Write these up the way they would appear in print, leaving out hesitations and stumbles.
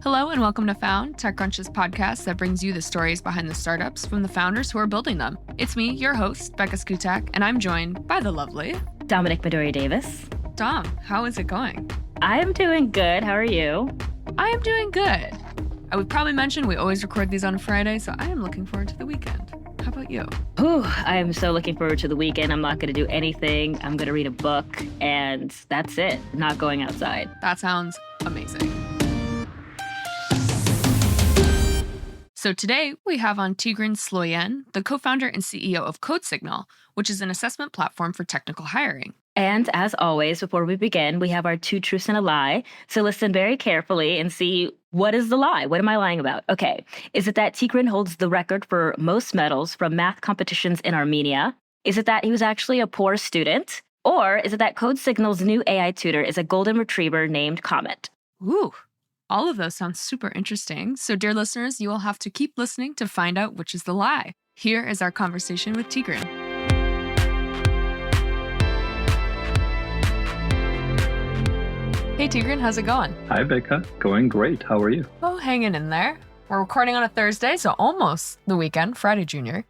Hello and welcome to Found, TechCrunch's podcast that brings you the stories behind the startups from the founders who are building them. It's me, your host, Becca Skutak, and I'm joined by the lovely Dominic Midori Davis. Dom, how is it going? I am doing good. How are you? I am doing good. I would probably mention we always record these on Friday, so I am looking forward to the weekend. How about you? I am so looking forward to the weekend. I'm not going to do anything. I'm going to read a book, and that's it. Not going outside. That sounds amazing. So today we have on Tigran Sloyan, the co-founder and CEO of CodeSignal, which is an assessment platform for technical hiring. And as always, before we begin, we have our two truths and a lie. So listen very carefully and see, what is the lie? What am I lying about? Okay. Is it that Tigran holds the record for most medals from math competitions in Armenia? Is it that he was actually a poor student? Or is it that CodeSignal's new AI tutor is a golden retriever named Comet? Ooh. All of those sound super interesting. So, dear listeners, you will have to keep listening to find out which is the lie. Here is our conversation with Tigran. Hey, Tigran, how's it going? Hi, Becca. Going great. How are you? Oh, hanging in there. We're recording on a Thursday, so almost the weekend, Friday Junior.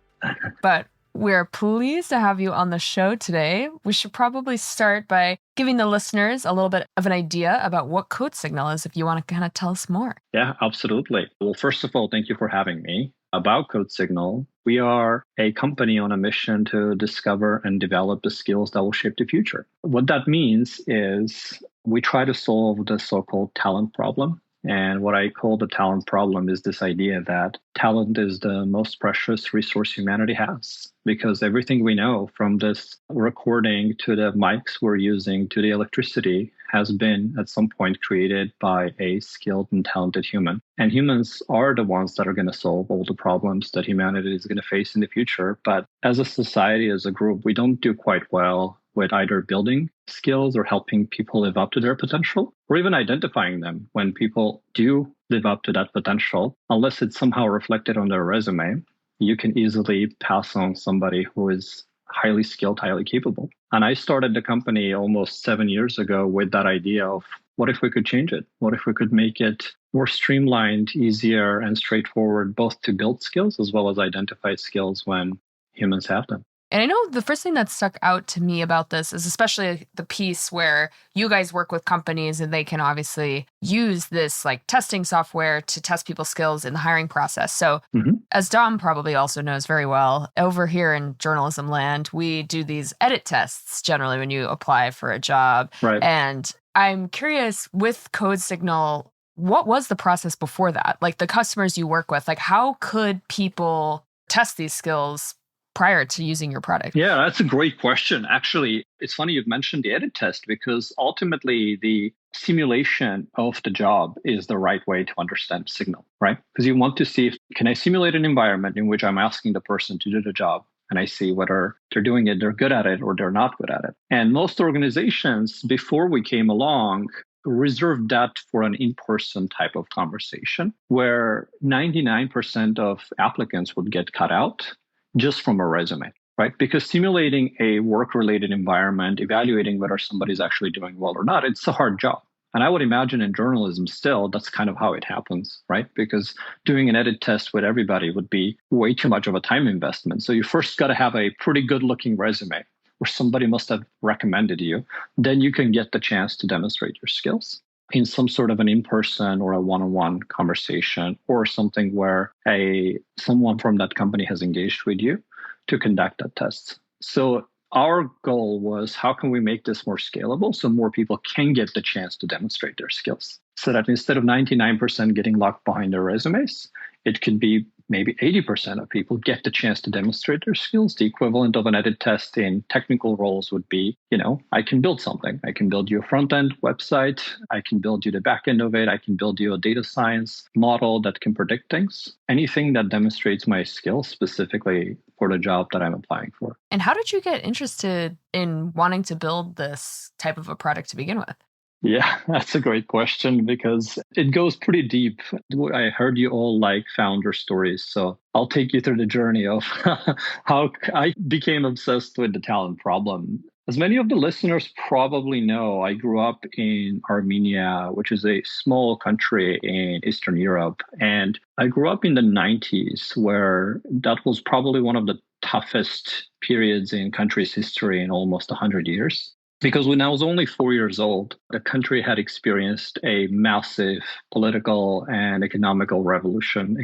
But we're pleased to have you on the show today. We should probably start by giving the listeners a little bit of an idea about what CodeSignal is, if you want to kind of tell us more. Yeah, absolutely. Well, first of all, thank you for having me. About CodeSignal, we are a company on a mission to discover and develop the skills that will shape the future. What that means is we try to solve the so-called talent problem. And what I call the talent problem is this idea that talent is the most precious resource humanity has, because everything we know, from this recording to the mics we're using to the electricity, has been at some point created by a skilled and talented human. And humans are the ones that are going to solve all the problems that humanity is going to face in the future. But as a society, as a group, we don't do quite well with either building skills or helping people live up to their potential, or even identifying them when people do live up to that potential. Unless it's somehow reflected on their resume, you can easily pass on somebody who is highly skilled, highly capable. And I started the company almost 7 years ago with that idea of, what if we could change it? What if we could make it more streamlined, easier, and straightforward, both to build skills as well as identify skills when humans have them? And I know the first thing that stuck out to me about this is especially the piece where you guys work with companies and they can obviously use this like testing software to test people's skills in the hiring process. So as Dom probably also knows very well, over here in journalism land, we do these edit tests generally when you apply for a job. Right. And I'm curious, with CodeSignal, what was the process before that? Like the customers you work with, like how could people test these skills prior to using your product? Yeah, that's a great question. Actually, it's funny you've mentioned the edit test, because ultimately the simulation of the job is the right way to understand signal, right? Because you want to see, can I simulate an environment in which I'm asking the person to do the job, and I see whether they're doing it, they're good at it, or they're not good at it. And most organizations, before we came along, reserved that for an in-person type of conversation, where 99% of applicants would get cut out just from a resume, right? Because simulating a work-related environment, evaluating whether somebody's actually doing well or not, it's a hard job. And I would imagine in journalism still, that's kind of how it happens, right? Because doing an edit test with everybody would be way too much of a time investment. So you first got to have a pretty good-looking resume where somebody must have recommended you. Then you can get the chance to demonstrate your skills in some sort of an in-person or a one-on-one conversation, or something where someone from that company has engaged with you to conduct that test. So our goal was, how can we make this more scalable so more people can get the chance to demonstrate their skills? So that instead of 99% getting locked behind their resumes, it could be maybe 80% of people get the chance to demonstrate their skills. The equivalent of an edit test in technical roles would be, I can build something. I can build you a front-end website. I can build you the back end of it. I can build you a data science model that can predict things. Anything that demonstrates my skills specifically for the job that I'm applying for. And how did you get interested in wanting to build this type of a product to begin with? Yeah, that's a great question, because it goes pretty deep. I heard you all like founder stories, so I'll take you through the journey of how I became obsessed with the talent problem. As many of the listeners probably know, I grew up in Armenia, which is a small country in Eastern Europe. And I grew up in the 90s, where that was probably one of the toughest periods in country's history in almost 100 years. Because when I was only 4 years old, the country had experienced a massive political and economic revolution.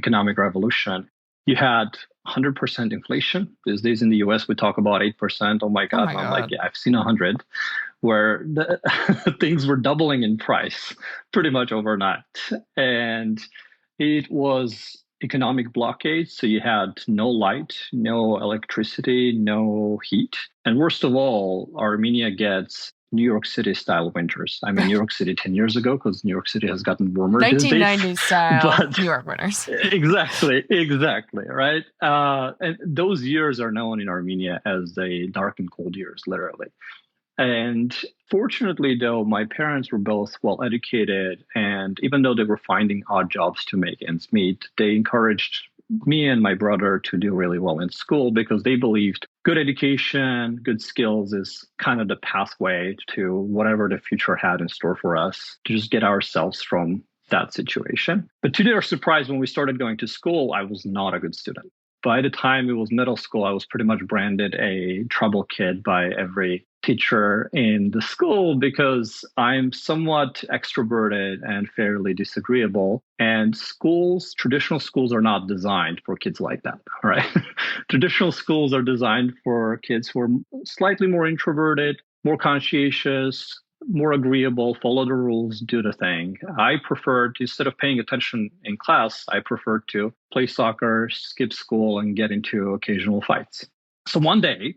You had 100% inflation. These days in the US, we talk about 8%. Oh my Oh God. my And I'm like, God. yeah, I've seen 100, where things were doubling in price pretty much overnight. And it was economic blockade. So you had no light, no electricity, no heat. And worst of all, Armenia gets New York City style winters. I'm in New York City 10 years ago because New York City has gotten warmer these days. 1990s style But New York winters. exactly, right? And those years are known in Armenia as the dark and cold years, literally. And fortunately, though, my parents were both well educated, and even though they were finding odd jobs to make ends meet, they encouraged me and my brother to do really well in school because they believed good education, good skills is kind of the pathway to whatever the future had in store for us to just get ourselves from that situation. But to their surprise, when we started going to school, I was not a good student. By the time it was middle school, I was pretty much branded a trouble kid by every teacher in the school because I'm somewhat extroverted and fairly disagreeable. And traditional schools are not designed for kids like that, right? Traditional schools are designed for kids who are slightly more introverted, more conscientious, more agreeable, follow the rules, do the thing. I preferred, instead of paying attention in class, I preferred to play soccer, skip school, and get into occasional fights. So one day,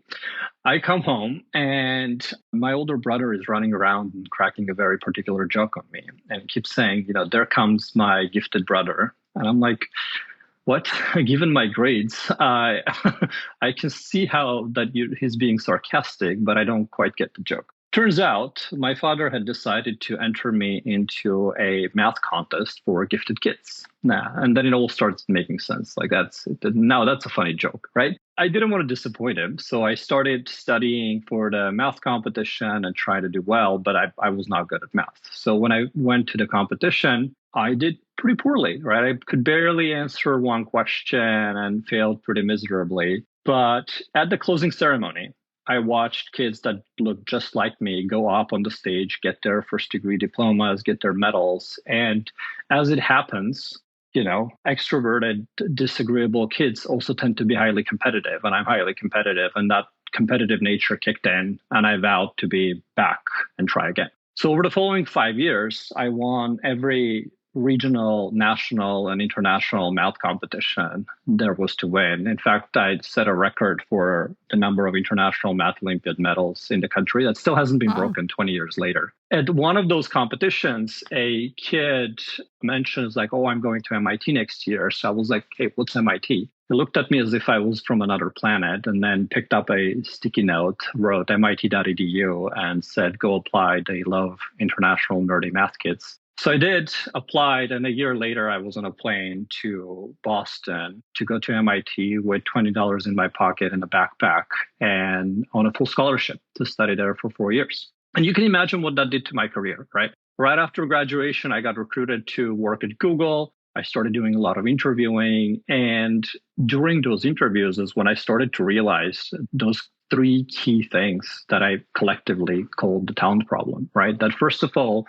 I come home and my older brother is running around and cracking a very particular joke on me and keeps saying, there comes my gifted brother. And I'm like, what? Given my grades, I can see how he's being sarcastic, but I don't quite get the joke. Turns out my father had decided to enter me into a math contest for gifted kids. And then it all starts making sense. Like that's a funny joke, right? I didn't want to disappoint him. So I started studying for the math competition and trying to do well, but I was not good at math. So when I went to the competition, I did pretty poorly, right? I could barely answer one question and failed pretty miserably. But at the closing ceremony, I watched kids that looked just like me go up on the stage, get their first degree diplomas, get their medals. And as it happens, extroverted, disagreeable kids also tend to be highly competitive. And I'm highly competitive. And that competitive nature kicked in. And I vowed to be back and try again. So over the following 5 years, I won every regional, national, and international math competition there was to win. In fact, I set a record for the number of international math Olympiad medals in the country that still hasn't been broken 20 years later. At one of those competitions, a kid mentions like, oh, I'm going to MIT next year. So I was like, hey, what's MIT? He looked at me as if I was from another planet and then picked up a sticky note, wrote mit.edu and said, go apply. They love international nerdy math kids. So I did, applied, and a year later, I was on a plane to Boston to go to MIT with $20 in my pocket and a backpack and on a full scholarship to study there for 4 years. And you can imagine what that did to my career, right? Right after graduation, I got recruited to work at Google. I started doing a lot of interviewing. And during those interviews is when I started to realize those three key things that I collectively called the talent problem, right? That first of all,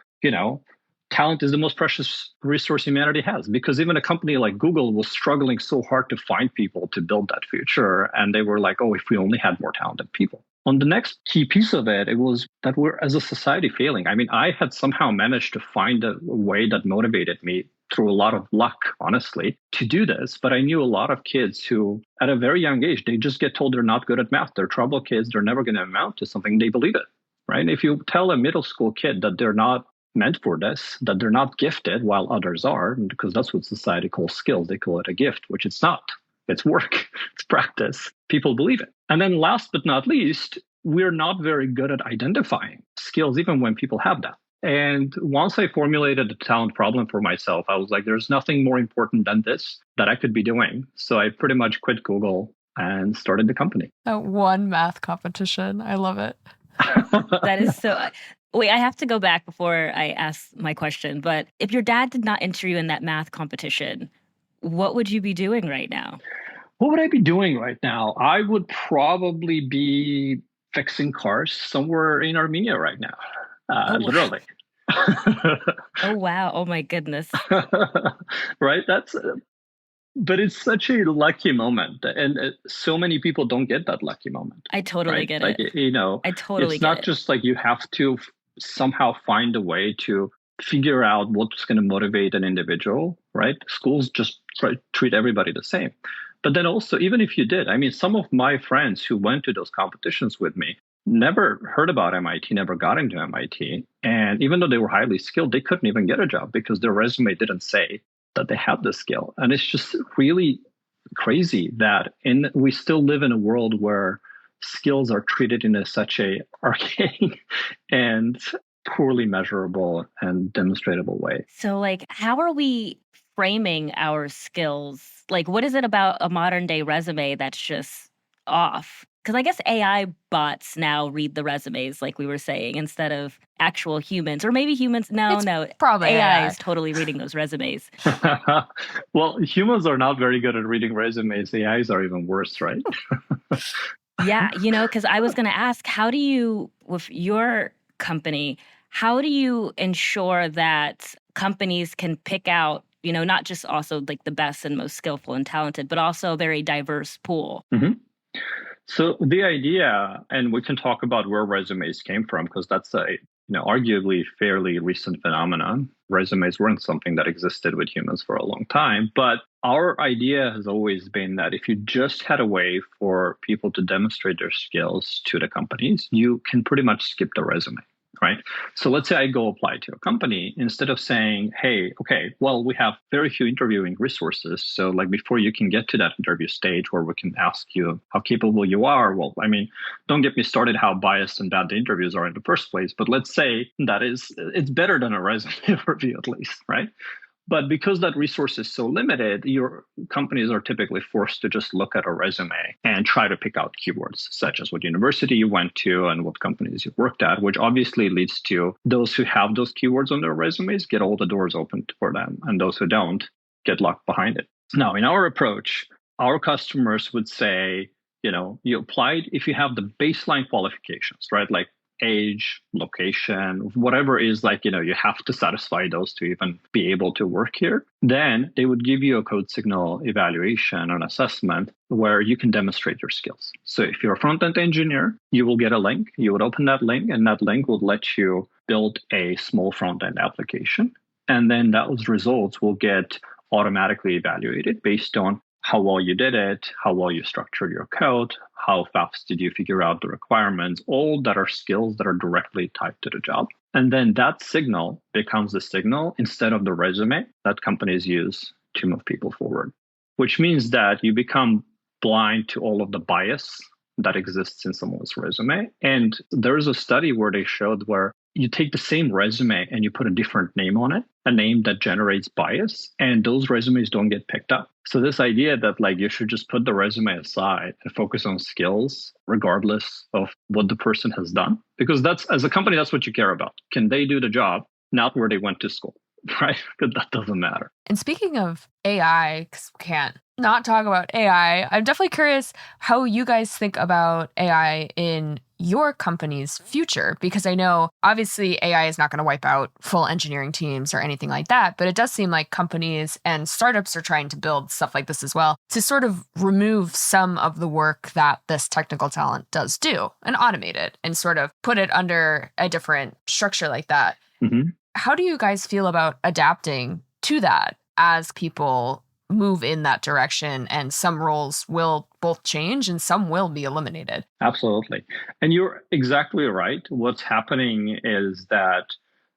talent is the most precious resource humanity has, because even a company like Google was struggling so hard to find people to build that future. And they were like, oh, if we only had more talented people. On the next key piece of it, it was that we're as a society failing. I mean, I had somehow managed to find a way that motivated me through a lot of luck, honestly, to do this. But I knew a lot of kids who, at a very young age, they just get told they're not good at math. They're trouble kids. They're never going to amount to something. They believe it, right? If you tell a middle school kid that they're not meant for this, that they're not gifted while others are, because that's what society calls skills. They call it a gift, which it's not. It's work, it's practice. People believe it. And then last but not least, we're not very good at identifying skills, even when people have that. And once I formulated the talent problem for myself, I was like, there's nothing more important than this that I could be doing. So I pretty much quit Google and started the company. That one math competition. I love it. That is so. Wait, I have to go back before I ask my question. But if your dad did not enter you in that math competition, what would you be doing right now? What would I be doing right now? I would probably be fixing cars somewhere in Armenia right now, Oh, wow. literally. Oh, wow. Oh, my goodness. Right? But it's such a lucky moment. And so many people don't get that lucky moment, I totally right? get Like, it. I totally it's get not it. just like you have to somehow find a way to figure out what's going to motivate an individual, right? Schools just treat everybody the same. But then also, even if you did, I mean, some of my friends who went to those competitions with me never heard about MIT, never got into MIT. And even though they were highly skilled, they couldn't even get a job because their resume didn't say that they had the skill. And it's just really crazy that we still live in a world where skills are treated in such a archaic and poorly measurable and demonstratable way. So, like, how are we framing our skills? Like, what is it about a modern day resume that's just off? Because I guess AI bots now read the resumes, like we were saying, instead of actual humans, or maybe humans. No, It's no, probably AI AI. is totally reading those resumes. Well, humans are not very good at reading resumes. AIs are even worse, right? Yeah, because I was going to ask, how do you, with your company, how do you ensure that companies can pick out, not just also like the best and most skillful and talented, but also a very diverse pool? Mhm. So the idea, and we can talk about where resumes came from, because that's a arguably fairly recent phenomenon. Resumes weren't something that existed with humans for a long time, but our idea has always been that if you just had a way for people to demonstrate their skills to the companies, you can pretty much skip the resume. Right. So let's say I go apply to a company, instead of saying, hey, okay, well, we have very few interviewing resources. So like before you can get to that interview stage where we can ask you how capable you are. Well, I mean, don't get me started how biased and bad the interviews are in the first place. But let's say it's better than a resume review at least, right? But because that resource is so limited, your companies are typically forced to just look at a resume and try to pick out keywords, such as what university you went to and what companies you worked at, which obviously leads to those who have those keywords on their resumes get all the doors opened for them, and those who don't get locked behind it. Now, in our approach, our customers would say, you applied if you have the baseline qualifications, right? Like age, location, whatever is like, you have to satisfy those to even be able to work here. Then they would give you a CodeSignal evaluation and assessment where you can demonstrate your skills. So if you're a front-end engineer, you will get a link. You would open that link, and that link will let you build a small front-end application. And then those results will get automatically evaluated based on how well you did it, how well you structured your code, how fast did you figure out the requirements, all that are skills that are directly tied to the job. And then that signal becomes the signal instead of the resume that companies use to move people forward, which means that you become blind to all of the bias that exists in someone's resume. And there's a study where they showed where you take the same resume and you put a different name on it, a name that generates bias, and those resumes don't get picked up. So this idea that like you should just put the resume aside and focus on skills regardless of what the person has done, because that's, as a company, that's what you care about. Can they do the job, not where they went to school, right? Because that doesn't matter. And speaking of AI, because we can't not talk about AI, I'm definitely curious how you guys think about AI in your company's future, because I know obviously AI is not going to wipe out full engineering teams or anything like that, but it does seem like companies and startups are trying to build stuff like this as well to sort of remove some of the work that this technical talent does do and automate it and sort of put it under a different structure like that. Mm-hmm. How do you guys feel about adapting to that as people move in that direction, and some roles will both change and some will be eliminated? Absolutely. And you're exactly right. What's happening is that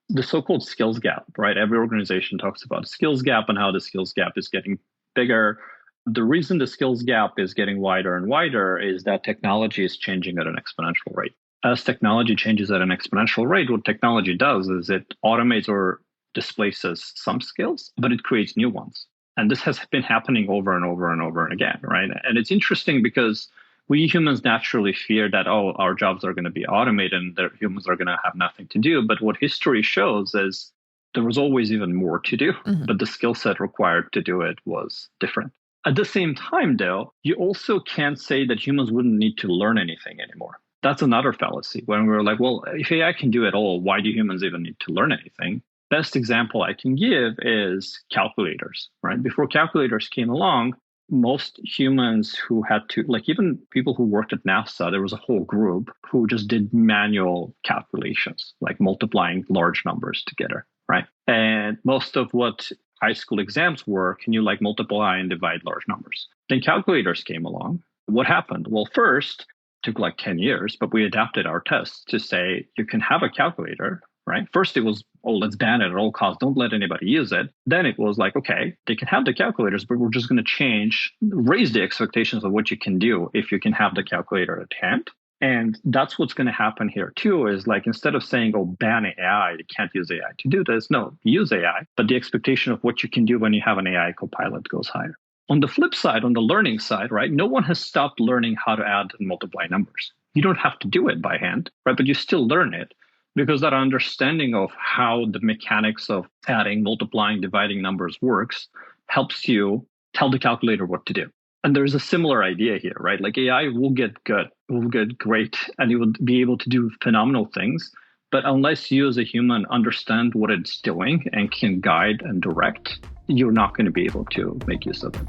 the so-called skills gap, right? Every organization talks about skills gap and how the skills gap is getting bigger. The reason the skills gap is getting wider and wider is that technology is changing at an exponential rate. As technology changes at an exponential rate, what technology does is it automates or displaces some skills, but it creates new ones. And this has been happening over and over and over and again, right? And it's interesting because We humans naturally fear that, oh, our jobs are going to be automated and that humans are going to have nothing to do. But what history shows is there was always even more to do, but the skill set required to do it was different. At the same time, though, you also can't say that humans wouldn't need to learn anything anymore. That's another fallacy when we're like, well, if AI can do it all, why do humans even need to learn anything? Best example I can give is calculators, right? Before calculators came along, most humans who had to, like even people who worked at NASA, there was a whole group who just did manual calculations, like multiplying large numbers together, right? And most of what high school exams were, can you like multiply and divide large numbers? Then calculators came along. What happened? Well, first, took like 10 years, but we adapted our tests to say you can have a calculator, right? First, it was, oh, let's ban it at all costs. Don't let anybody use it. Then it was like, okay, they can have the calculators, but we're just going to raise the expectations of what you can do if you can have the calculator at hand. And that's what's going to happen here too, is like, instead of saying, oh, ban AI, you can't use AI to do this. No, use AI. But the expectation of what you can do when you have an AI copilot goes higher. On the flip side, on the learning side, right, no one has stopped learning how to add and multiply numbers. You don't have to do it by hand, right? But you still learn it because that understanding of how the mechanics of adding, multiplying, dividing numbers works helps you tell the calculator what to do. And there's a similar idea here, right? Like AI will get good, will get great, and it will be able to do phenomenal things. But unless you as a human understand what it's doing and can guide and direct, you're not going to be able to make use of it.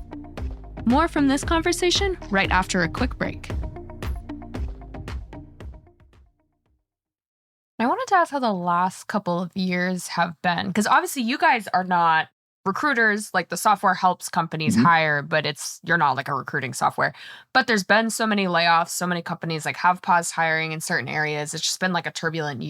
More from this conversation right after a quick break. I wanted to ask how the last couple of years have been, because obviously you guys are not recruiters. Like the software helps companies hire, but you're not like a recruiting software. But there's been so many layoffs, so many companies like have paused hiring in certain areas. It's just been like a turbulent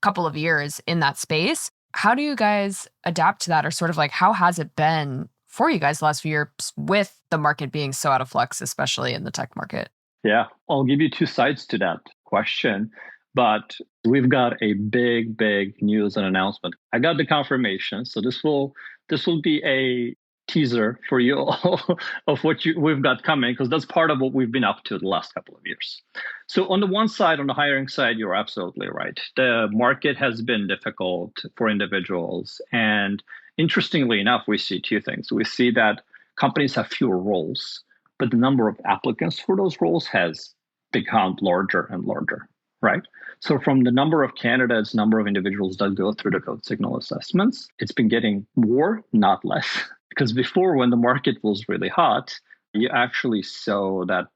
couple of years in that space. How do you guys adapt to that, or sort of like how has it been for you guys the last few years with the market being so out of flux, especially in the tech market? Yeah, I'll give you two sides to that question. But we've got a big news and announcement. I got the confirmation, so this will be a teaser for you all of what we've got coming, because that's part of what we've been up to the last couple of years. So on the one side, on the hiring side, you're absolutely right. The market has been difficult for individuals, and interestingly enough, we see two things. We see that companies have fewer roles, but the number of applicants for those roles has become larger and larger. Right. So from the number of candidates, number of individuals that go through the CodeSignal assessments, it's been getting more, not less. Because before, when the market was really hot, you actually saw that,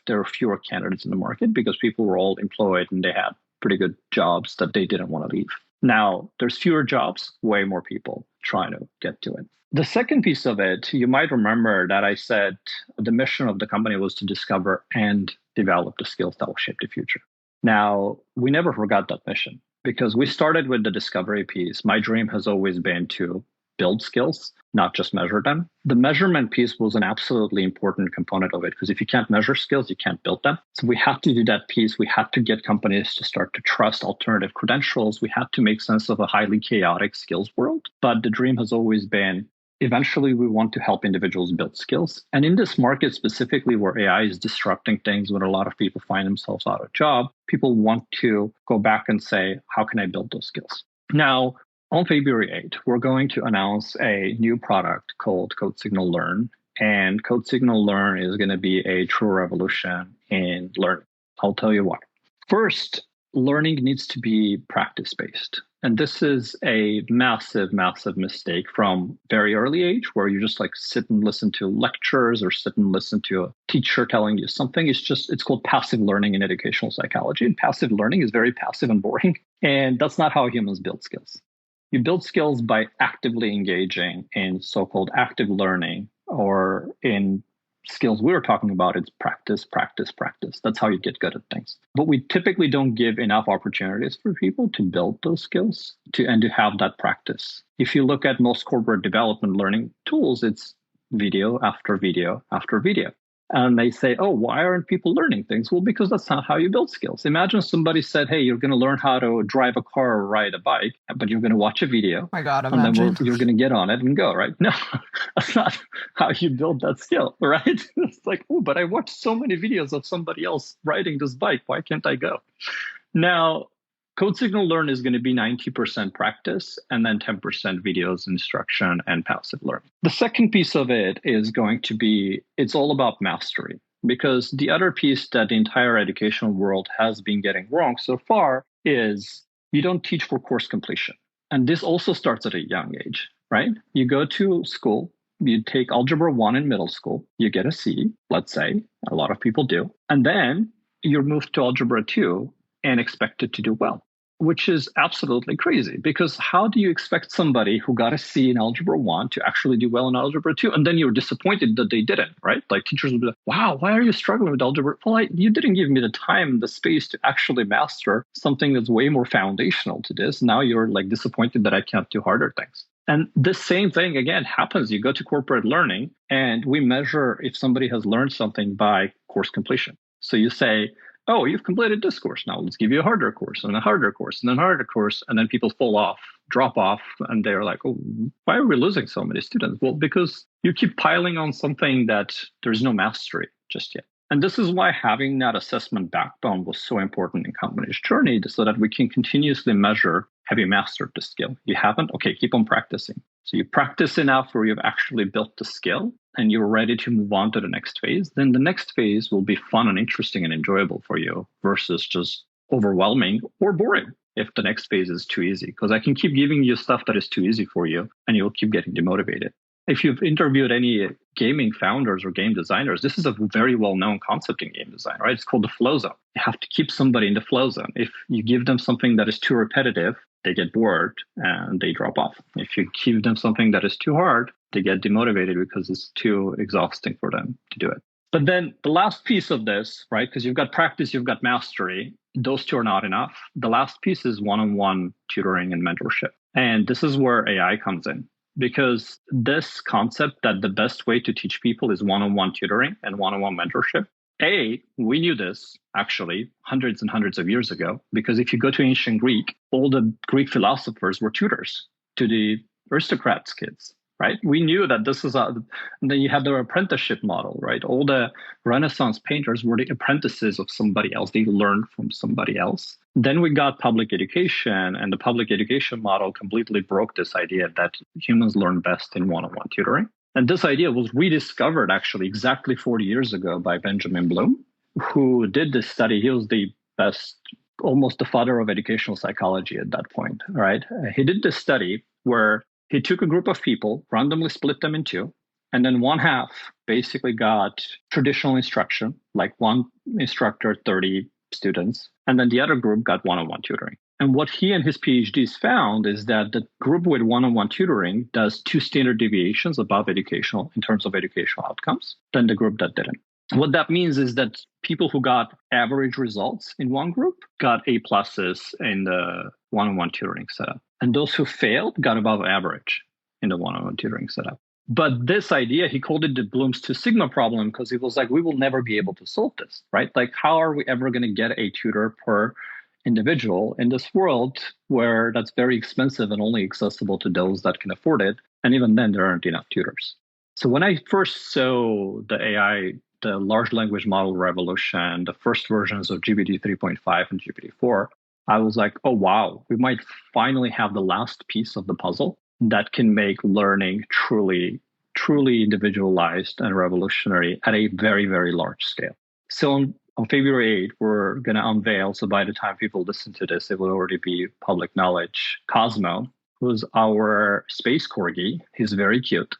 there were fewer candidates in the market because people were all employed and they had pretty good jobs that they didn't want to leave. Now there's fewer jobs, way more people trying to get to it. The second piece of it, you might remember that I said the mission of the company was to discover and develop the skills that will shape the future. Now, we never forgot that mission because we started with the discovery piece. My dream has always been to build skills, not just measure them. The measurement piece was an absolutely important component of it because if you can't measure skills, you can't build them. So we had to do that piece. We had to get companies to start to trust alternative credentials. We had to make sense of a highly chaotic skills world. But the dream has always been, eventually, we want to help individuals build skills. And in this market specifically where AI is disrupting things, when a lot of people find themselves out of job, people want to go back and say, how can I build those skills? Now, on February 8th, we're going to announce a new product called CodeSignal Learn. And CodeSignal Learn is going to be a true revolution in learning. I'll tell you why. First, learning needs to be practice-based. And this is a massive mistake from very early age where you just like sit and listen to lectures or sit and listen to a teacher telling you something. It's called passive learning in educational psychology. And passive learning is very passive and boring. And that's not how humans build skills. You build skills by actively engaging in so-called active learning, or in skills we were talking about, it's practice. That's how you get good at things. But we typically don't give enough opportunities for people to build those skills and to have that practice. If you look at most corporate development learning tools, it's video after video after video. And they say, oh, why aren't people learning things? Well, because that's not how you build skills. Imagine somebody said, hey, you're going to learn how to drive a car or ride a bike, but you're going to watch a video. My God, and then imagine. you're going to get on it and go, right? No, that's not how you build that skill, right? It's like, oh, but I watched so many videos of somebody else riding this bike. Why can't I go? Now, CodeSignal Learn is going to be 90% practice and then 10% videos, instruction, and passive learning. The second piece of it is going to be, it's all about mastery, because the other piece that the entire educational world has been getting wrong so far is you don't teach for course completion. And this also starts at a young age, right? You go to school, you take Algebra 1 in middle school, you get a C, let's say, a lot of people do, and then you're moved to Algebra 2 and expected to do well, which is absolutely crazy, because how do you expect somebody who got a C in Algebra 1 to actually do well in Algebra 2? And then you're disappointed that they didn't, right? Like teachers will be like, wow, why are you struggling with Algebra? Well, you didn't give me the time, the space to actually master something that's way more foundational to this. Now you're like disappointed that I can't do harder things. And the same thing, again, happens. You go to corporate learning and we measure if somebody has learned something by course completion. So you say, oh, you've completed this course. Now let's give you a harder course and a harder course and a harder course. And then people fall off, drop off, and they're like, oh, why are we losing so many students? Well, because you keep piling on something that there's no mastery just yet. And this is why having that assessment backbone was so important in company's journey, so that we can continuously measure, have you mastered the skill? You haven't? Okay, keep on practicing. So you practice enough where you've actually built the skill and you're ready to move on to the next phase. Then the next phase will be fun and interesting and enjoyable for you versus just overwhelming or boring if the next phase is too easy. Because I can keep giving you stuff that is too easy for you and you'll keep getting demotivated. If you've interviewed any gaming founders or game designers, this is a very well-known concept in game design, right? It's called the flow zone. You have to keep somebody in the flow zone. If you give them something that is too repetitive, they get bored and they drop off. If you give them something that is too hard, they get demotivated because it's too exhausting for them to do it. But then the last piece of this, right? Because you've got practice, you've got mastery. Those two are not enough. The last piece is one-on-one tutoring and mentorship. And this is where AI comes in. Because this concept that the best way to teach people is one-on-one tutoring and one-on-one mentorship. We knew this actually hundreds and hundreds of years ago, because if you go to ancient Greek, all the Greek philosophers were tutors to the aristocrats' kids, right? We knew that this is and then you have the apprenticeship model, right? All the Renaissance painters were the apprentices of somebody else. They learned from somebody else. Then we got public education, and the public education model completely broke this idea that humans learn best in one-on-one tutoring. And this idea was rediscovered actually exactly 40 years ago by Benjamin Bloom, who did this study. He was the best, almost the father of educational psychology at that point, right? He did this study where he took a group of people, randomly split them in two, and then one half basically got traditional instruction, like one instructor, 30 students, and then the other group got one-on-one tutoring. And what he and his PhDs found is that the group with one-on-one tutoring does 2 standard deviations above educational in terms of educational outcomes than the group that didn't. What that means is that people who got average results in one group got A pluses in the one-on-one tutoring setup. And those who failed got above average in the one-on-one tutoring setup. But this idea, he called it the Bloom's 2 sigma problem, because he was like, we will never be able to solve this, right? Like, how are we ever going to get a tutor per individual in this world where that's very expensive and only accessible to those that can afford it? And even then, there aren't enough tutors. So when I first saw the AI, the large language model revolution, the first versions of GPT 3.5 and GPT 4, I was like, oh, wow, we might finally have the last piece of the puzzle that can make learning truly individualized and revolutionary at a very, very large scale. So on February 8th, we're going to unveil, so by the time people listen to this, it will already be public knowledge, Cosmo, who's our space corgi. He's very cute.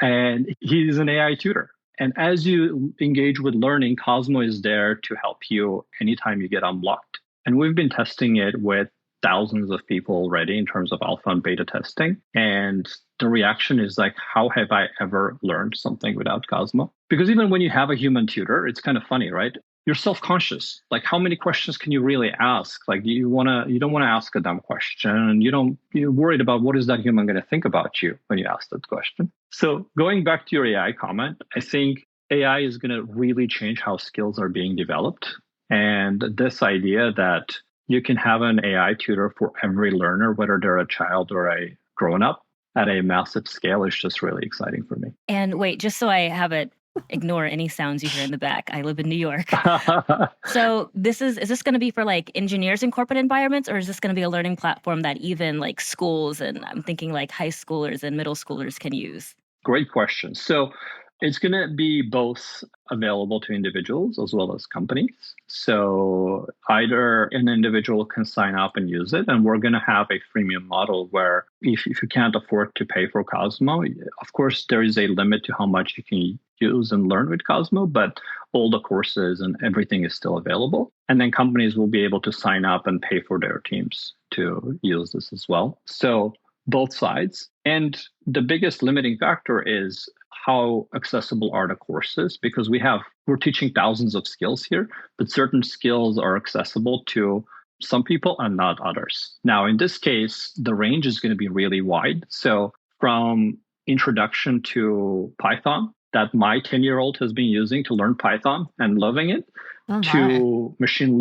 And he's an AI tutor. And as you engage with learning, Cosmo is there to help you anytime you get unblocked. And we've been testing it with thousands of people already in terms of alpha and beta testing. And the reaction is like, how have I ever learned something without Cosmo? Because even when you have a human tutor, it's kind of funny, right? You're self-conscious. Like, how many questions can you really ask? Like, you don't want to ask a dumb question. You're worried about what is that human going to think about you when you ask that question. So going back to your AI comment, I think AI is going to really change how skills are being developed. And this idea that you can have an AI tutor for every learner, whether they're a child or a grown up, at a massive scale is just really exciting for me. And wait, just so I have it, ignore any sounds you hear in the back. I live in New York. So is this going to be for like engineers in corporate environments, or is this going to be a learning platform that even like schools and I'm thinking like high schoolers and middle schoolers can use? Great question. So it's going to be both available to individuals as well as companies. So either an individual can sign up and use it, and we're going to have a freemium model where if you can't afford to pay for Cosmo, of course, there is a limit to how much you can use and learn with Cosmo, but all the courses and everything is still available. And then companies will be able to sign up and pay for their teams to use this as well. So both sides. And the biggest limiting factor is how accessible are the courses, because we're teaching thousands of skills here, but certain skills are accessible to some people and not others. Now, in this case, the range is going to be really wide. So from introduction to Python that my 10-year-old has been using to learn Python and loving it, to machine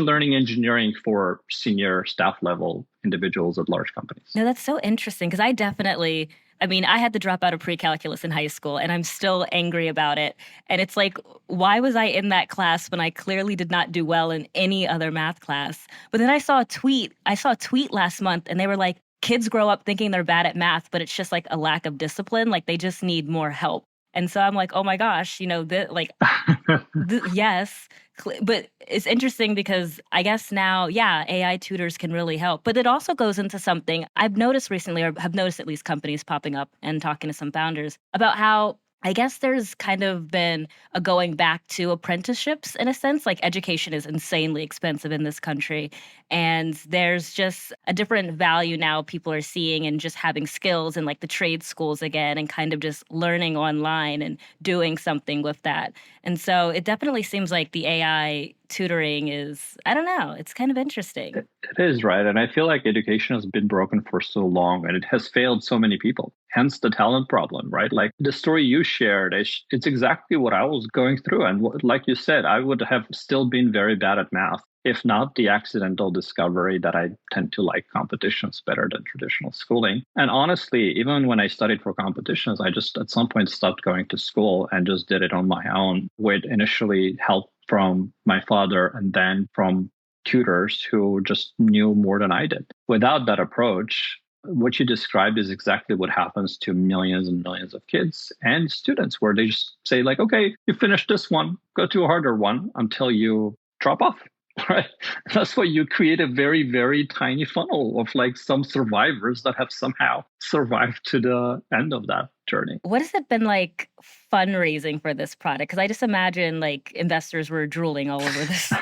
learning engineering for senior staff level individuals at large companies. No, that's so interesting because I had to drop out of pre-calculus in high school and I'm still angry about it. And it's like, why was I in that class when I clearly did not do well in any other math class? But then I saw a tweet last month and they were like, kids grow up thinking they're bad at math, but it's just like a lack of discipline. Like they just need more help. And so I'm like, oh my gosh, yes. But it's interesting because I guess now, AI tutors can really help. But it also goes into something I've noticed recently, or have noticed at least companies popping up and talking to some founders about how I guess there's kind of been a going back to apprenticeships in a sense. Like education is insanely expensive in this country. And there's just a different value now people are seeing in just having skills in like the trade schools again and kind of just learning online and doing something with that. And so it definitely seems like the AI tutoring is, I don't know, it's kind of interesting. It is, right? And I feel like education has been broken for so long and it has failed so many people. Hence the talent problem, right? Like the story you shared, it's exactly what I was going through. And like you said, I would have still been very bad at math, if not the accidental discovery that I tend to like competitions better than traditional schooling. And honestly, even when I studied for competitions, I just at some point stopped going to school and just did it on my own with initially help from my father and then from tutors who just knew more than I did. Without that approach, what you described is exactly what happens to millions and millions of kids and students, where they just say like, okay, you finished this one, go to a harder one until you drop off. Right. That's why you create a very, very tiny funnel of like some survivors that have somehow survived to the end of that journey. What has it been like fundraising for this product? Because I just imagine like investors were drooling all over this.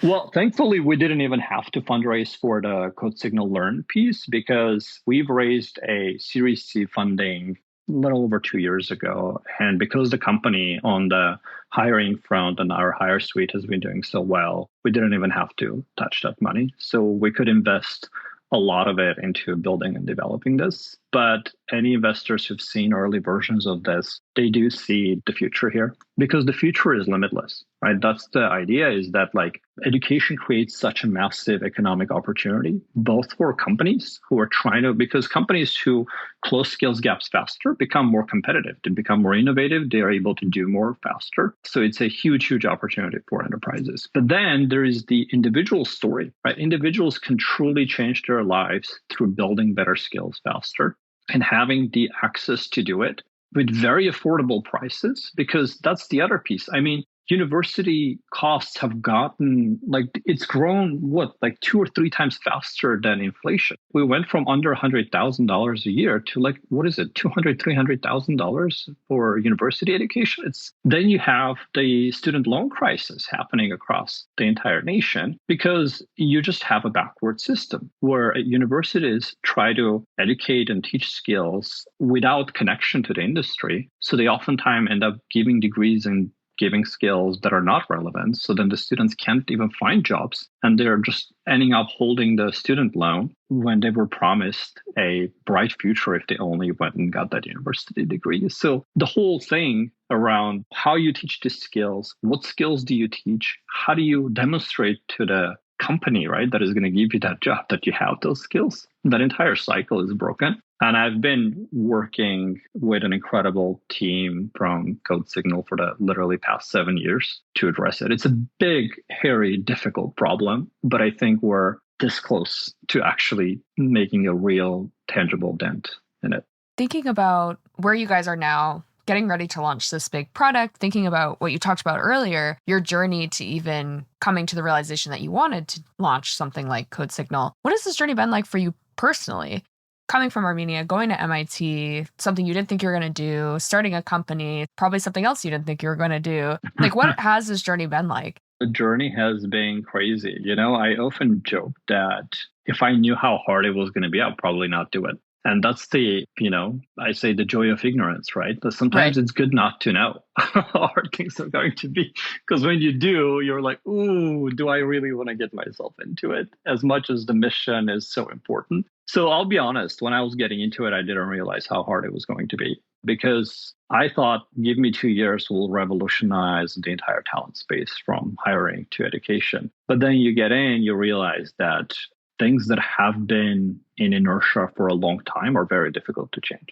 Well, thankfully, we didn't even have to fundraise for the CodeSignal Learn piece because we've raised a Series C funding a little over 2 years ago. And because the company on the hiring front and our hire suite has been doing so well, we didn't even have to touch that money. So we could invest a lot of it into building and developing this. But any investors who've seen early versions of this, they do see the future here because the future is limitless, right? That's the idea, is that like education creates such a massive economic opportunity, both for companies who are trying to, because companies who close skills gaps faster become more competitive, they become more innovative, they are able to do more faster. So it's a huge, huge opportunity for enterprises. But then there is the individual story, right? Individuals can truly change their lives through building better skills faster and having the access to do it with very affordable prices, because that's the other piece. I mean, university costs have gotten like it's grown like 2 or 3 times faster than inflation. We went from under $100,000 a year to like $200,000-$300,000 for university education. Then you have the student loan crisis happening across the entire nation because you just have a backward system where universities try to educate and teach skills without connection to the industry. So they oftentimes end up giving degrees and giving skills that are not relevant. So then the students can't even find jobs and they're just ending up holding the student loan when they were promised a bright future if they only went and got that university degree. So the whole thing around how you teach these skills, what skills do you teach? How do you demonstrate to the company, right, that is going to give you that job that you have those skills? That entire cycle is broken. And I've been working with an incredible team from CodeSignal for the literally past 7 years to address it. It's a big, hairy, difficult problem, but I think we're this close to actually making a real, tangible dent in it. Thinking about where you guys are now, getting ready to launch this big product, thinking about what you talked about earlier, your journey to even coming to the realization that you wanted to launch something like CodeSignal. What has this journey been like for you personally? Coming from Armenia, going to MIT, something you didn't think you were going to do, starting a company, probably something else you didn't think you were going to do. Like, what has this journey been like? The journey has been crazy. I often joke that if I knew how hard it was going to be, I'd probably not do it. And that's I say the joy of ignorance, right? That sometimes It's good not to know how hard things are going to be. Because when you do, you're like, ooh, do I really want to get myself into it? As much as the mission is so important. So I'll be honest, when I was getting into it, I didn't realize how hard it was going to be. Because I thought, give me 2 years, we'll revolutionize the entire talent space from hiring to education. But then you get in, you realize that things that have been in inertia for a long time are very difficult to change.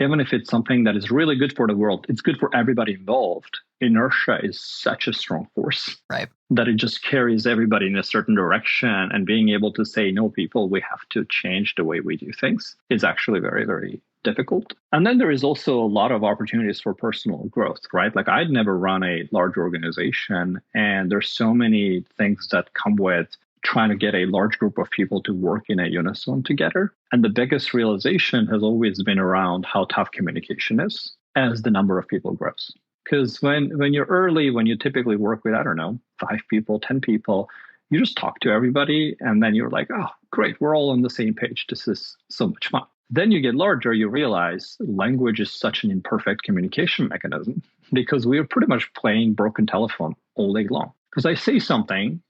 Even if it's something that is really good for the world, it's good for everybody involved. Inertia is such a strong force, right, that it just carries everybody in a certain direction. And being able to say, no, people, we have to change the way we do things is actually very, very difficult. And then there is also a lot of opportunities for personal growth, right? Like I'd never run a large organization, and there's so many things that come with trying to get a large group of people to work in a unison together. And the biggest realization has always been around how tough communication is as the number of people grows. Because when you're early, when you typically work with, 5 people, 10 people, you just talk to everybody. And then you're like, oh, great, we're all on the same page. This is so much fun. Then you get larger, you realize language is such an imperfect communication mechanism because we are pretty much playing broken telephone all day long. Because I say something,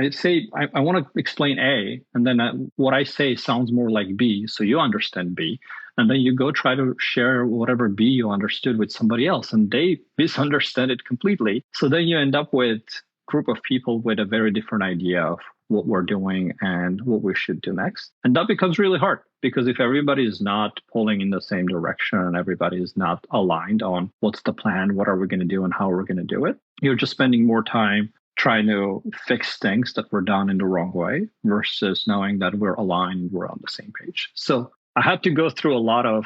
I say, I want to explain A, and then what I say sounds more like B, so you understand B. And then you go try to share whatever B you understood with somebody else, and they misunderstand it completely. So then you end up with a group of people with a very different idea of what we're doing and what we should do next. And that becomes really hard, because if everybody is not pulling in the same direction and everybody is not aligned on what's the plan, what are we going to do, and how we're going to do it, you're just spending more time trying to fix things that were done in the wrong way versus knowing that we're aligned, we're on the same page. So I had to go through a lot of,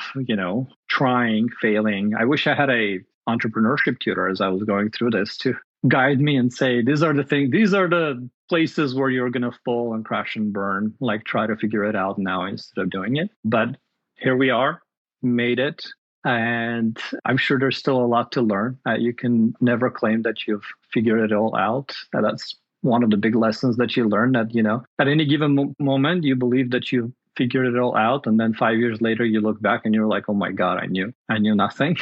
trying, failing. I wish I had a entrepreneurship tutor as I was going through this to guide me and say, these are the places where you're going to fall and crash and burn, like try to figure it out now instead of doing it. But here we are, made it. And I'm sure there's still a lot to learn. You can never claim that you've figured it all out. That's one of the big lessons that you learn, that, at any given moment, you believe that you figured it all out. And then 5 years later, you look back and you're like, oh my God, I knew nothing.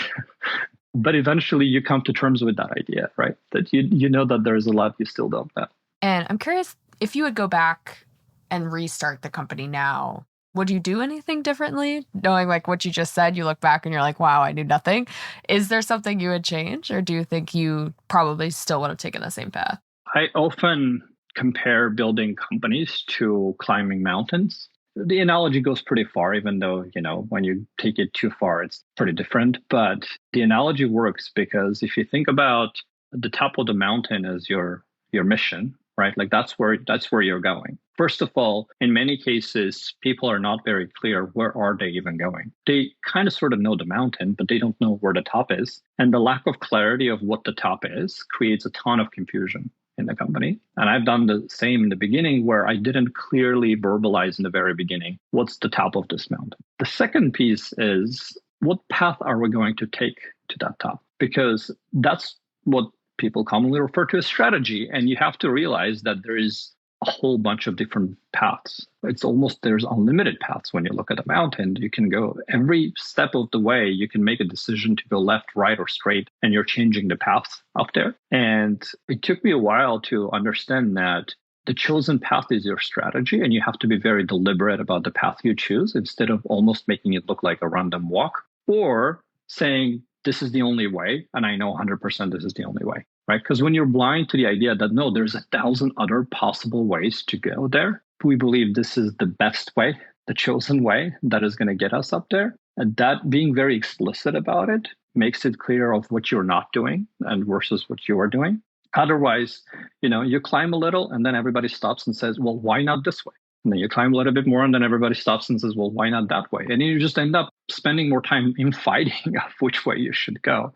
But eventually you come to terms with that idea, right? That you know that there's a lot you still don't know. And I'm curious, if you would go back and restart the company now, would you do anything differently? Knowing like what you just said, you look back and you're like, wow, I knew nothing. Is there something you would change? Or do you think you probably still would have taken the same path? I often compare building companies to climbing mountains. The analogy goes pretty far, even though, when you take it too far, it's pretty different. But the analogy works because if you think about the top of the mountain as your mission, right? Like that's where you're going. First of all, in many cases, people are not very clear where are they even going. They kind of sort of know the mountain, but they don't know where the top is. And the lack of clarity of what the top is creates a ton of confusion in the company. And I've done the same in the beginning, where I didn't clearly verbalize in the very beginning, what's the top of this mountain? The second piece is, what path are we going to take to that top? Because that's what people commonly refer to as strategy. And you have to realize that there is a whole bunch of different paths. It's almost there's unlimited paths when you look at a mountain. You can go every step of the way, you can make a decision to go left, right, or straight, and you're changing the path up there. And it took me a while to understand that the chosen path is your strategy, and you have to be very deliberate about the path you choose instead of almost making it look like a random walk or saying, this is the only way, and I know 100% this is the only way. Right? Because when you're blind to the idea that no, there's 1,000 other possible ways to go there, we believe this is the best way, the chosen way that is going to get us up there. And that being very explicit about it makes it clear of what you're not doing and versus what you are doing. Otherwise, you climb a little and then everybody stops and says, well, why not this way? And then you climb a little bit more and then everybody stops and says, well, why not that way? And you just end up spending more time in fighting of which way you should go,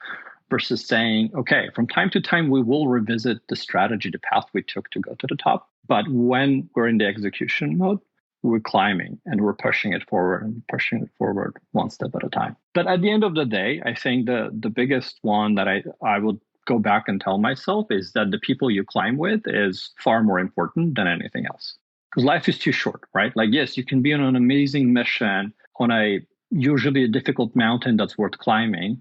versus saying, okay, from time to time, we will revisit the strategy, the path we took to go to the top. But when we're in the execution mode, we're climbing and we're pushing it forward and pushing it forward one step at a time. But at the end of the day, I think the biggest one that I would go back and tell myself is that the people you climb with is far more important than anything else. Because life is too short, right? Like, yes, you can be on an amazing mission on a usually a difficult mountain that's worth climbing.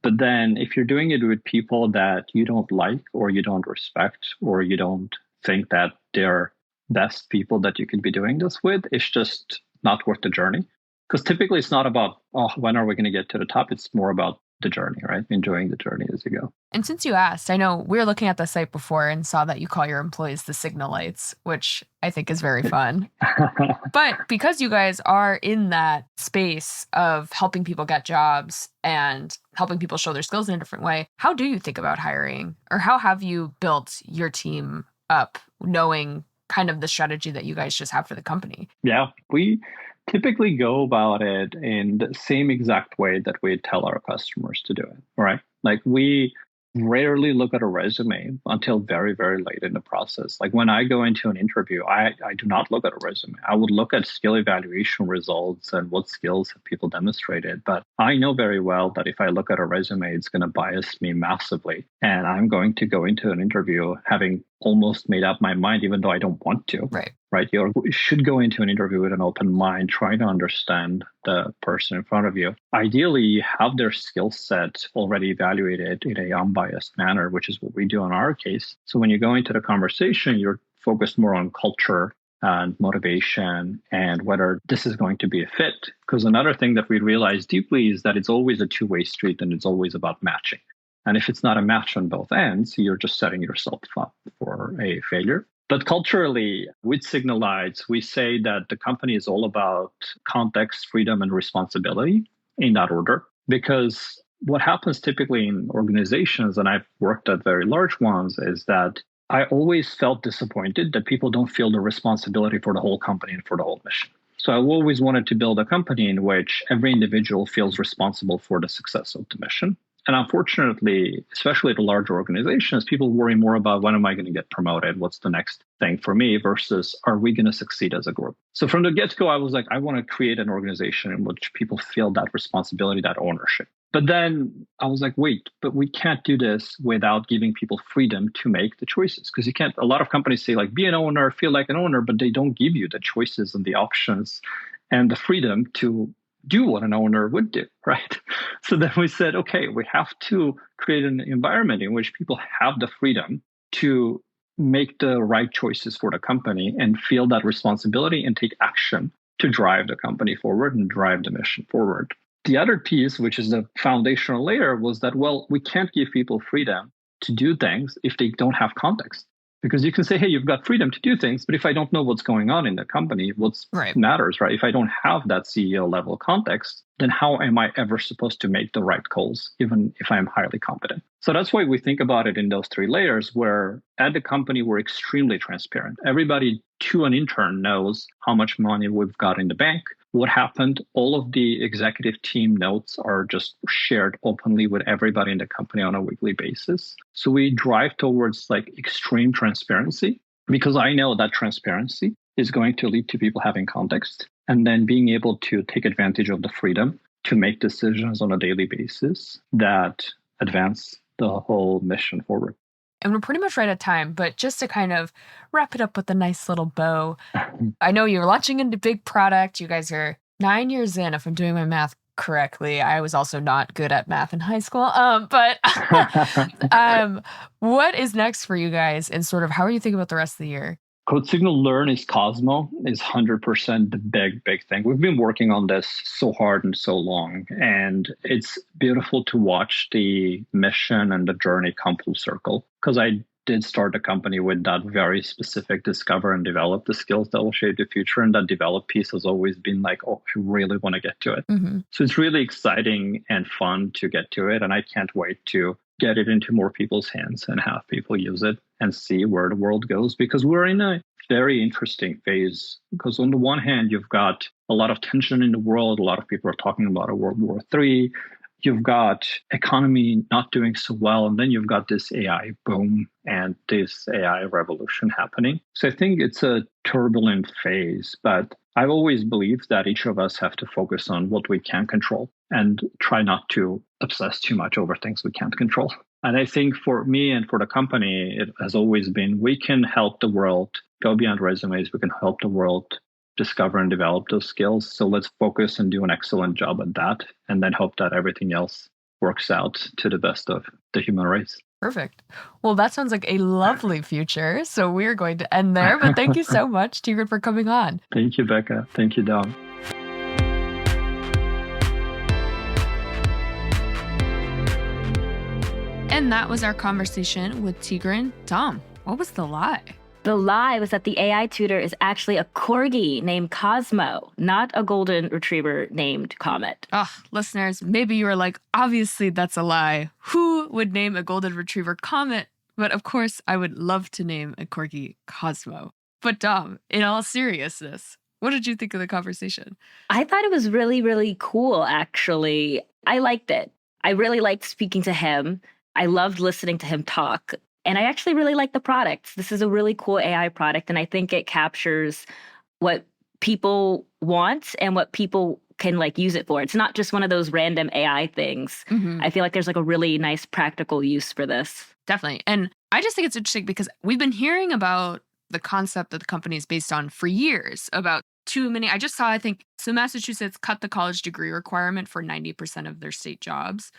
But then if you're doing it with people that you don't like or you don't respect or you don't think that they're best people that you could be doing this with, it's just not worth the journey. Because typically it's not about, when are we going to get to the top? It's more about the journey, right? Enjoying the journey as you go. And since you asked, I know we were looking at the site before and saw that you call your employees the Signal Lights, which I think is very fun. But because you guys are in that space of helping people get jobs and helping people show their skills in a different way, how do you think about hiring? Or how have you built your team up, knowing kind of the strategy that you guys just have for the company? Yeah, we typically go about it in the same exact way that we tell our customers to do it, right? Like we rarely look at a resume until very, very late in the process. Like when I go into an interview, I do not look at a resume. I would look at skill evaluation results and what skills have people demonstrated. But I know very well that if I look at a resume, it's going to bias me massively. And I'm going to go into an interview having almost made up my mind, even though I don't want to. Right. You should go into an interview with an open mind, trying to understand the person in front of you. Ideally, you have their skill set already evaluated in a unbiased manner, which is what we do in our case. So when you go into the conversation, you're focused more on culture and motivation and whether this is going to be a fit. Because another thing that we realize deeply is that it's always a two-way street and it's always about matching. And if it's not a match on both ends, you're just setting yourself up for a failure. But culturally, with Signal Lights, we say that the company is all about context, freedom, and responsibility in that order. Because what happens typically in organizations, and I've worked at very large ones, is that I always felt disappointed that people don't feel the responsibility for the whole company and for the whole mission. So I always wanted to build a company in which every individual feels responsible for the success of the mission. And unfortunately, especially at larger organizations, people worry more about when am I going to get promoted? What's the next thing for me versus are we going to succeed as a group? So from the get-go, I was like, I want to create an organization in which people feel that responsibility, that ownership. But then I was like, wait, but we can't do this without giving people freedom to make the choices. Because you can't, a lot of companies say like, be an owner, feel like an owner, but they don't give you the choices and the options and the freedom to do what an owner would do, right? So then we said, okay, we have to create an environment in which people have the freedom to make the right choices for the company and feel that responsibility and take action to drive the company forward and drive the mission forward. The other piece, which is the foundational layer, was that, well, we can't give people freedom to do things if they don't have context. Because you can say, hey, you've got freedom to do things, but if I don't know what's going on in the company, what matters, right? If I don't have that CEO level context, then how am I ever supposed to make the right calls, even if I'm highly competent? So that's why we think about it in those three layers, where at the company, we're extremely transparent. Everybody to an intern knows how much money we've got in the bank, what happened. All of the executive team notes are just shared openly with everybody in the company on a weekly basis. So we drive towards like extreme transparency because I know that transparency is going to lead to people having context and then being able to take advantage of the freedom to make decisions on a daily basis that advance the whole mission forward. And we're pretty much right at time, but just to kind of wrap it up with a nice little bow, I know you're launching into big product. You guys are 9 years in, if I'm doing my math correctly. I was also not good at math in high school. But what is next for you guys, and sort of how are you thinking about the rest of the year? CodeSignal Learn is Cosmo is 100% the big thing. We've been working on this so hard and so long, and it's beautiful to watch the mission and the journey come full circle. Because I did start the company with that very specific discover and develop the skills that will shape the future. And that develop piece has always been like, oh, I really want to get to it. Mm-hmm. So it's really exciting and fun to get to it. And I can't wait to get it into more people's hands and have people use it and see where the world goes, because we're in a very interesting phase. Because on the one hand, you've got a lot of tension in the world. A lot of people are talking about a World War III. You've got economy not doing so well. And then you've got this AI boom and this AI revolution happening. So I think it's a turbulent phase, but I've always believed that each of us have to focus on what we can control and try not to obsess too much over things we can't control. And I think for me and for the company, it has always been, we can help the world go beyond resumes. We can help the world discover and develop those skills. So let's focus and do an excellent job at that, and then hope that everything else works out to the best of the human race. Perfect. Well, that sounds like a lovely future. So we're going to end there. But thank you so much, Tigran, for coming on. Thank you, Becca. Thank you, Dom. And that was our conversation with Tigran. Dom, what was the lie? The lie was that the AI tutor is actually a corgi named Cosmo, not a golden retriever named Comet. Oh, listeners, maybe you were like, obviously that's a lie. Who would name a golden retriever Comet? But of course, I would love to name a corgi Cosmo. But Dom, in all seriousness, what did you think of the conversation? I thought it was really, really cool, actually. I liked it. I really liked speaking to him. I loved listening to him talk. And I actually really like the product. This is a really cool AI product, and I think it captures what people want and what people can use it for. It's not just one of those random AI things. Mm-hmm. I feel like there's a really nice practical use for this. Definitely. And I just think it's interesting because we've been hearing about the concept that the company is based on for years, about too many. I just saw, I think, so Massachusetts cut the college degree requirement for 90% of their state jobs,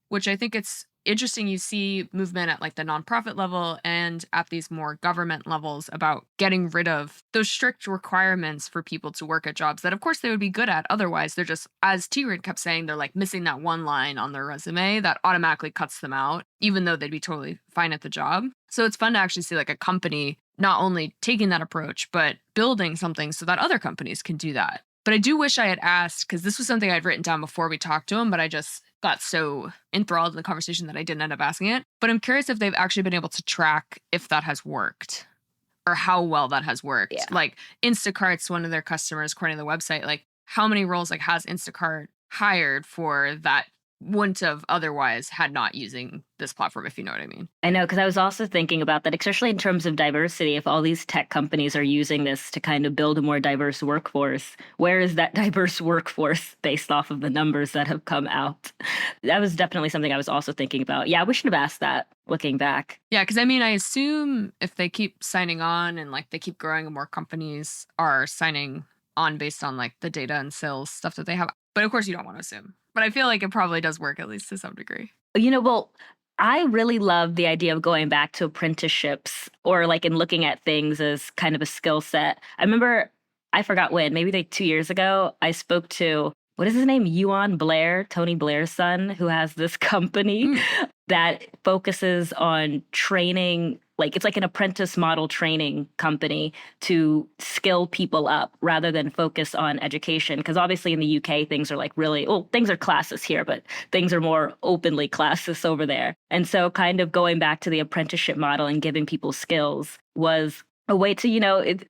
which I think it's interesting. You see movement at the nonprofit level and at these more government levels about getting rid of those strict requirements for people to work at jobs that, of course, they would be good at. Otherwise, they're just, as Tigran kept saying, they're missing that one line on their resume that automatically cuts them out, even though they'd be totally fine at the job. So it's fun to actually see a company not only taking that approach, but building something so that other companies can do that. But I do wish I had asked, because this was something I'd written down before we talked to him, but I just got so enthralled in the conversation that I didn't end up asking it. But I'm curious if they've actually been able to track if that has worked or how well that has worked. Yeah. Instacart's one of their customers, according to the website, how many roles has Instacart hired for that wouldn't have otherwise had not using this platform, if you know what I mean. I know, because I was also thinking about that, especially in terms of diversity. If all these tech companies are using this to kind of build a more diverse workforce, where is that diverse workforce based off of the numbers that have come out? That was definitely something I was also thinking about. Yeah, we should have asked that looking back. Yeah, because I assume if they keep signing on and they keep growing and more companies are signing on based on the data and sales stuff that they have. But of course, you don't want to assume. But I feel it probably does work, at least to some degree. Well, I really love the idea of going back to apprenticeships or in looking at things as kind of a skill set. I remember, I forgot when, maybe 2 years ago, I spoke to, what is his name? Ewan Blair, Tony Blair's son, who has this company that focuses on training. It's an apprentice model training company to skill people up rather than focus on education. Because obviously in the UK, things are really, things are classes here, but things are more openly classes over there. And so kind of going back to the apprenticeship model and giving people skills was a way to,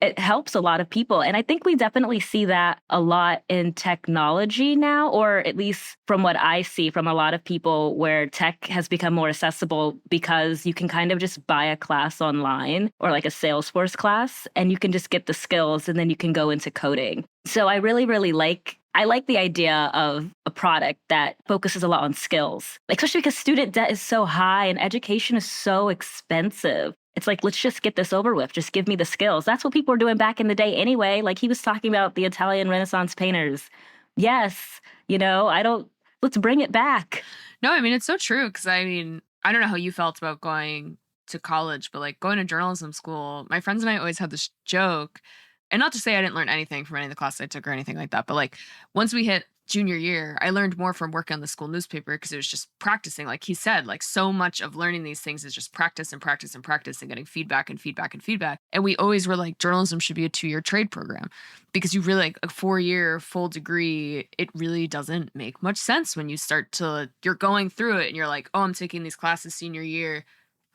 it helps a lot of people. And I think we definitely see that a lot in technology now, or at least from what I see from a lot of people, where tech has become more accessible because you can kind of just buy a class online or a Salesforce class, and you can just get the skills and then you can go into coding. So I really, really like I like the idea of a product that focuses a lot on skills, especially because student debt is so high and education is so expensive. It's like, let's just get this over with. Just give me the skills. That's what people were doing back in the day anyway. Like he was talking about the Italian Renaissance painters. Yes, let's bring it back. No, I mean, it's so true. Because I mean, I don't know how you felt about going to college, but like going to journalism school, my friends and I always had this joke. And not to say I didn't learn anything from any of the classes I took or anything like that, but like once we hit junior year, I learned more from working on the school newspaper because it was just practicing. Like he said, like so much of learning these things is just practice and practice and practice and getting feedback and feedback and feedback. And we always were like, journalism should be a 2-year trade program because you really like a 4-year full degree. It really doesn't make much sense when you you're going through it and you're like, oh, I'm taking these classes senior year.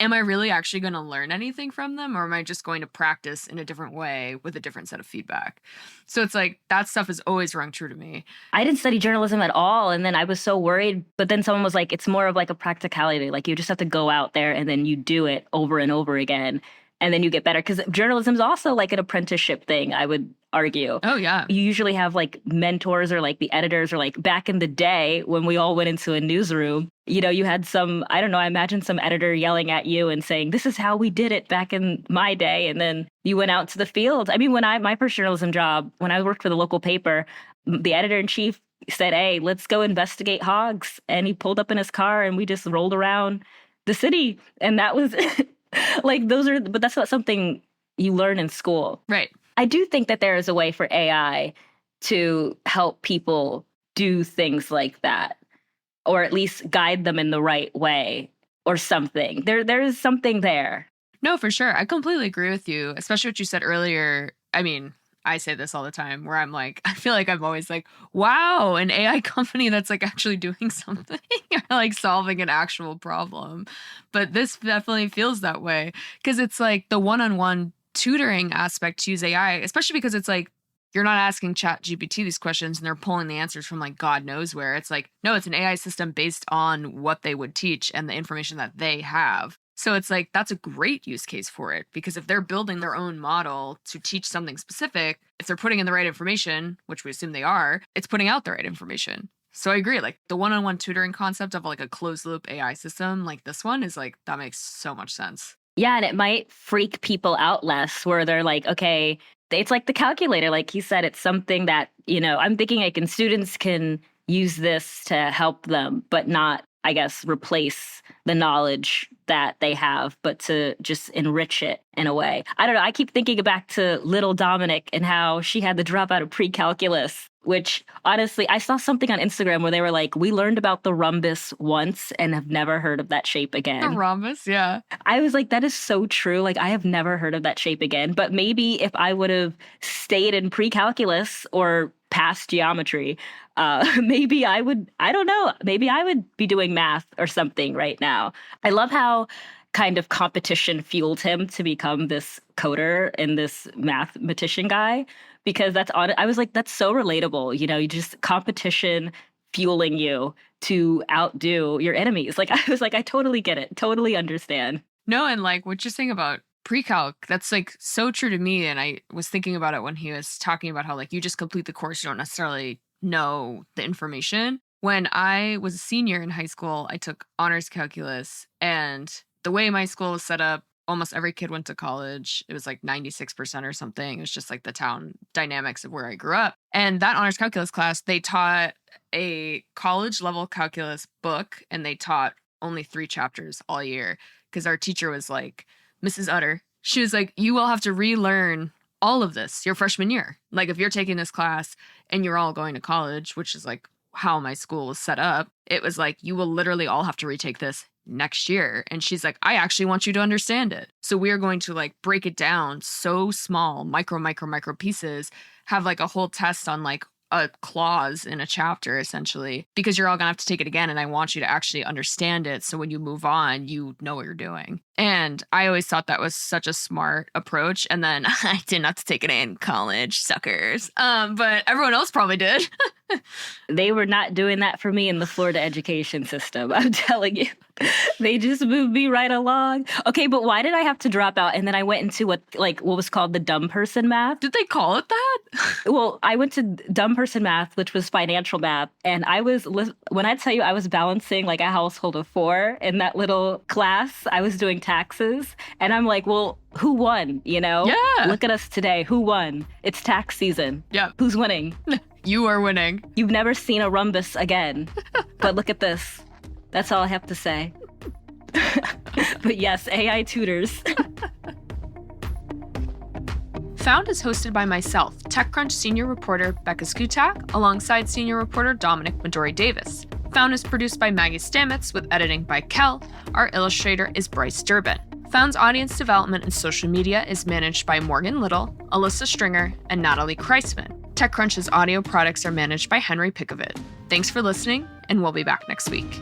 Am I really actually going to learn anything from them, or am I just going to practice in a different way with a different set of feedback? So it's like that stuff has always rung true to me. I didn't study journalism at all. And then I was so worried. But then someone was like, it's more of like a practicality. Like you just have to go out there and then you do it over and over again. And then you get better. Because journalism is also like an apprenticeship thing, I would argue. Oh, yeah. You usually have like mentors or like the editors or like back in the day when we all went into a newsroom, you had I imagine some editor yelling at you and saying, this is how we did it back in my day. And then you went out to the field. I mean, my first journalism job, when I worked for the local paper, the editor-in-chief said, hey, let's go investigate hogs. And he pulled up in his car and we just rolled around the city. And that was but that's not something you learn in school. Right. I do think that there is a way for AI to help people do things like that, or at least guide them in the right way or something. There is something there. No, for sure. I completely agree with you, especially what you said earlier. I mean, I say this all the time where I'm like, I feel like I'm always like, wow, an AI company that's like actually doing something or like solving an actual problem. But this definitely feels that way because it's like the one-on-one tutoring aspect to use AI, especially because it's like, you're not asking ChatGPT these questions and they're pulling the answers from like God knows where. It's like, no, it's an AI system based on what they would teach and the information that they have. So it's like, that's a great use case for it because if they're building their own model to teach something specific, if they're putting in the right information, which we assume they are, it's putting out the right information. So I agree, like the one-on-one tutoring concept of like a closed loop AI system like this one is like, that makes so much sense. Yeah, and it might freak people out less where they're like, okay, it's like the calculator. Like he said, it's something that, I'm thinking like students can use this to help them, but not, I guess, replace the knowledge that they have, but to just enrich it in a way. I don't know. I keep thinking back to little Dominic and how she had to drop out of pre-calculus, which honestly, I saw something on Instagram where they were like, we learned about the rhombus once and have never heard of that shape again. The rhombus, yeah. I was like, that is so true. Like, I have never heard of that shape again. But maybe if I would have stayed in pre-calculus or past geometry, maybe I would, I don't know, maybe I would be doing math or something right now. I love how kind of competition fueled him to become this coder and this mathematician guy, because I was like, that's so relatable. You just competition fueling you to outdo your enemies. Like, I was like, I totally get it. Totally understand. No, and like what you're saying about pre-calc, that's like so true to me. And I was thinking about it when he was talking about how like you just complete the course, you don't necessarily know the information. When I was a senior in high school, I took honors calculus, and the way my school was set up, almost every kid went to college. It was like 96% or something. It was just like the town dynamics of where I grew up. And that honors calculus class, they taught a college level calculus book, and they taught only 3 chapters all year because our teacher was like, Mrs. Utter, she was like, you will have to relearn all of this your freshman year. Like if you're taking this class and you're all going to college, which is like how my school was set up, it was like, you will literally all have to retake this next year. And she's like, I actually want you to understand it. So we are going to like break it down so small, micro pieces, have like a whole test on like a clause in a chapter essentially, because you're all gonna have to take it again. And I want you to actually understand it. So when you move on, you know what you're doing. And I always thought that was such a smart approach. And then I didn't have to take it in college, suckers. But everyone else probably did. They were not doing that for me in the Florida education system. I'm telling you. They just moved me right along. Okay, but why did I have to drop out? And then I went into what was called the dumb person math. Did they call it that? Well, I went to dumb person math, which was financial math. And when I tell you I was balancing like a household of 4 in that little class, I was doing taxes. And I'm like, well, who won? Yeah. Look at us today. Who won? It's tax season. Yeah. Who's winning? You are winning. You've never seen a rhombus again. But look at this. That's all I have to say. But yes, AI tutors. Found is hosted by myself, TechCrunch senior reporter Becca Skutak, alongside senior reporter Dominic Midori Davis. Found is produced by Maggie Stamets with editing by Kel. Our illustrator is Bryce Durbin. Found's audience development and social media is managed by Morgan Little, Alyssa Stringer, and Natalie Kreisman. TechCrunch's audio products are managed by Henry Pickavet. Thanks for listening, and we'll be back next week.